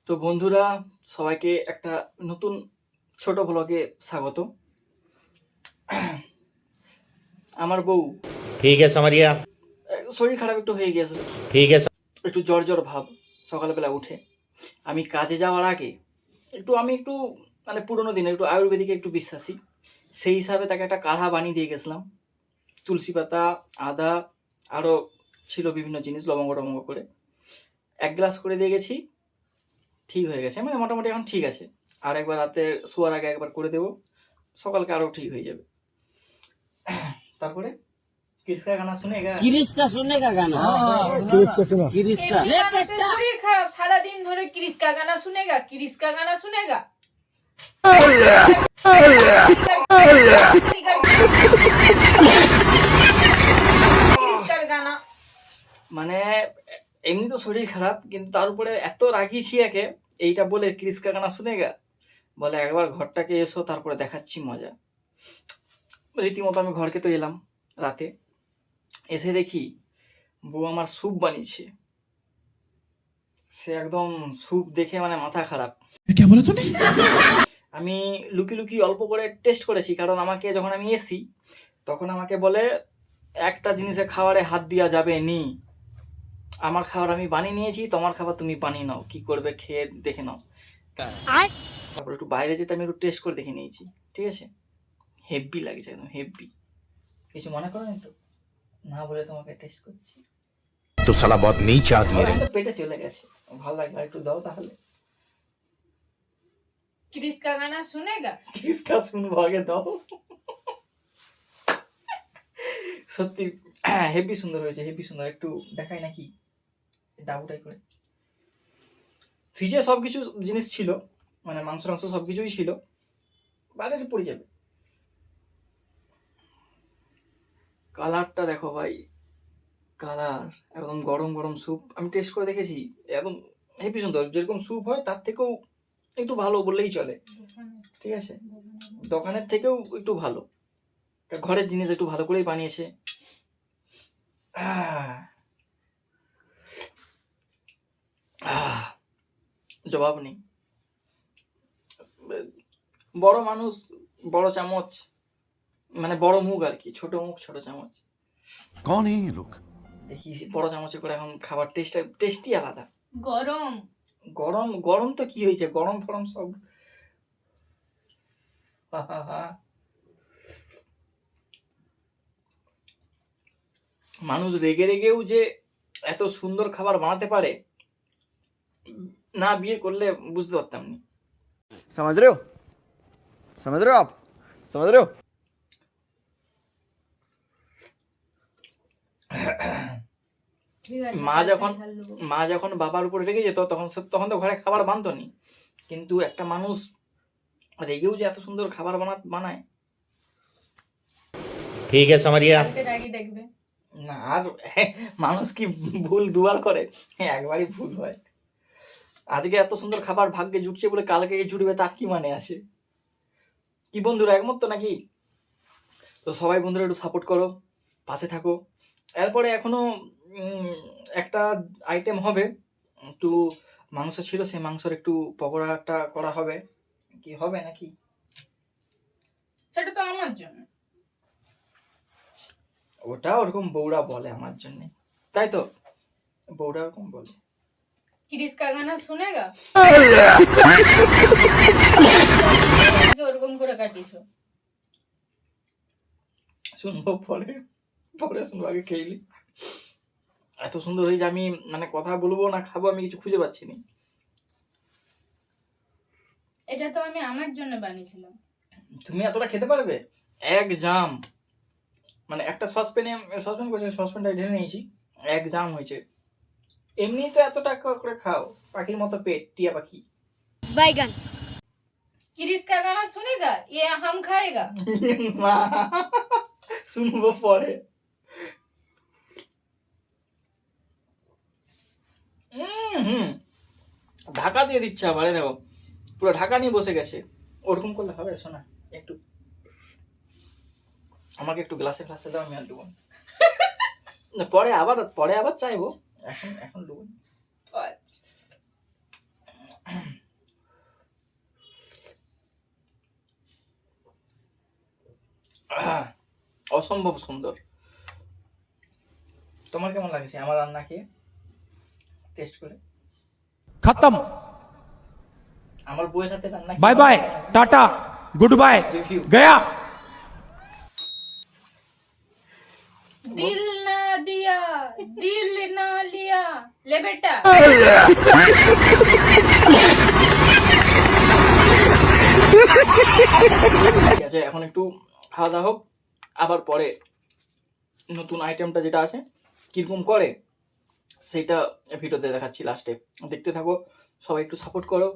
তো বন্ধুরা, সবাইকে একটা নতুন ছোট ব্লগে স্বাগত। আমার বউ ठीक है समझ गया। শরীর খারাপ একটু হয়ে গিয়েছিল, ठीक है একটু জ্বর জ্বর ভাব। সকালবেলা উঠে আমি কাজে যাওয়ার আগে আমি একটু মানে পুরোনো দিনে একটু আয়ুর্বেদিকে একটু বিশ্বাসী, সেই হিসাবে তাকে একটা কাঢ়া বানিয়ে দিয়ে গেছিলাম। তুলসী পাতা, আদা, আরও ছিল বিভিন্ন জিনিস লবঙ্গ টবঙ্গ করে 1 গ্লাস করে দিয়ে গেছি। ঠিক হয়ে গেছে, মানে মোটামুটি এখন ঠিক আছে। আর একবার রাতে শোয়ার আগে একবার করে দেবো, সকালকে আরও ঠিক হয়ে যাবে। তারপরে किसका गाना सुनेगा? किरिश का सुनने का गाना किरिश का এমনি মানুষের শরীর খারাপ, সারা দিন ধরে কিরিস কা গানা শুনেগা, কিরিস কা গানা শুনেগা। কিরিস কার গানা মানে এমনি তো শরীর খারাপ, কিন্তু তার উপরে এত রাগিছি একে, এইটা বলে ক্রিসকা গানা শুনেগা বলে একবার ঘরটাকে এসো, তারপরে দেখাচ্ছি মজা। রীতিমতো আমি ঘরকে তো এলাম রাতে, এসে দেখি বউ আমার স্যুপ বানিয়েছে। সে একদম স্যুপ দেখে মানে মাথা খারাপ। আমি লুকিয়ে লুকিয়ে অল্প করে টেস্ট করেছি, কারণ আমাকে যখন আমি এসি তখন আমাকে বলে একটা জিনিসে খাবারে হাত দেওয়া যাবে নি, আমার খাবার আমি বানিয়ে নিয়েছি, তোমার খাবার তুমি বানিয়ে নাও, কি করবে খেয়ে দেখে নাও। তারপর একটু বাইরে যেতে আমি একটু টেস্ট করে দেখে নিয়েছি, ঠিক আছে। হেভি লাগছে, একদম হেভি। কিছু মনে করেন তো? না বলে তোমাকে টেস্ট করছি तो साला बहुत नीच आदमी আমার তো পেটে চলে গেছে, ভালো লাগবে। একটু দাও তাহলে, কিরিস কা গানা শুনেগা। কিসকা শুনবো আগে, দাও। সত্যি হেভি সুন্দর হয়েছে, হেভি সুন্দর। একটু দেখাই নাকি ডাবুটাই করে। ফ্রিজে সব কিছু জিনিস ছিল, মানে মাংস টাংস সব কিছুই ছিল, বাইরে পড়ে যাবে। কালারটা দেখো ভাই, কালার একদম গরম গরম স্যুপ। আমি টেস্ট করে দেখেছি, একদম হেভি সুন্দর। যেরকম স্যুপ হয় তার থেকেও একটু ভালো বললেই চলে, ঠিক আছে। দোকানের থেকেও একটু ভালো, ঘরের জিনিস একটু ভালো করেই বানিয়েছে। জবাব নেই। বড় মানুষ, বড় চামচ, মানে বড় মুখ আর কি, ছোট মুখ ছোট চামচ। कौन है ये लोग? দেখি বড় চামচে করে এখন খাবার টেস্টই আলাদা। গরম গরম গরম তো কি হয়েছে, গরম ফরম সব। মানুষ রেগে রেগেও যে এত সুন্দর খাবার বানাতে পারে, না বিয়ে করলে বুঝতে পারতাম না। समझ रहे हो आप समझ रहे हो। ঠিক আছে, মা যখন বাবার উপর রেগে যেত, তখন তো ঘরে খাবার বানতো নি। কিন্তু একটা মানুষ রেগেও যে এত সুন্দর খাবার বানায়। ठीक है समझ गया। কালকে ডাকি দেখবে। না, আর মানুষ কি ভুল দুবার করে? একবারই ভুল হয়। আজকে এত সুন্দর খাবার ভাগ্যে জুটছে বলে কালকে জুটবে, তার কি মানে আছে? কি বন্ধুরা, একমত তো নাকি? তো সবাই বন্ধুরা একটু সাপোর্ট করো, পাশে থাকো। এরপরে এখনো একটা আইটেম হবে, একটু মাংস ছিল, সেই মাংসের একটু পকোড়া একটা করা হবে। কি হবে নাকি? সেটা তো আমার জন্য। ওটা ওরকম বউরা বলে আমার জন্য, তাই তো? বউরা ওরকম বলে। কিরিস কা গানা শুনেগা, ওরকম করে কাটিছো। শুনবো পরে, পরে শুনবো, আগে খেয়েলি। এত সুন্দর হয়েছে, আমি মানে কথা বলবো না খাবো, আমি কিছু খুঁজে পাচ্ছি না। এটা তো আমি আমার জন্য বানিয়েছিলাম। তুমি এতটা খেতে পারবে? এক জাম, মানে একটা সসপ্যানটা ঢেলে নিয়েছি, 1 জাম হয়েছে। এমনি তো এতটা করে খাও, পাখির মতো পেট, টিয়া পাখি। बैगन किरिस का गाना सुनेगा, ये हम खाएगा। মা, শুনবো পরে। ঢাকা দিয়ে দিচ্ছে আবার, দেখো পুরো ঢাকা নিয়ে বসে গেছে। ওরকম করলে হবে? শোনা একটু, আমাকে একটু গ্লাসে ফ্লাসে দাও, আমি আর দেবো। পরে আবার চাইবো, এখন দেবো। অসম্ভব সুন্দর। তোমার কেমন লাগছে আমার রান্না খেয়ে টেস্ট করে? खत्म। আমার বউয়ের হাতে রান্না bye bye, tata, goodbye, Review. गया। दिल ना दिया दिल ना लिया ले बेटा। ঠিক আছে, এখন একটু খাওয়া দাওয়া হোক, আবার পরে নতুন আইটেমটা যেটা আছে কিরকম করে সেটা ভিডিওতে দেখাচ্ছি লাস্টে। দেখতে থাকো, সবাই একটু সাপোর্ট করো।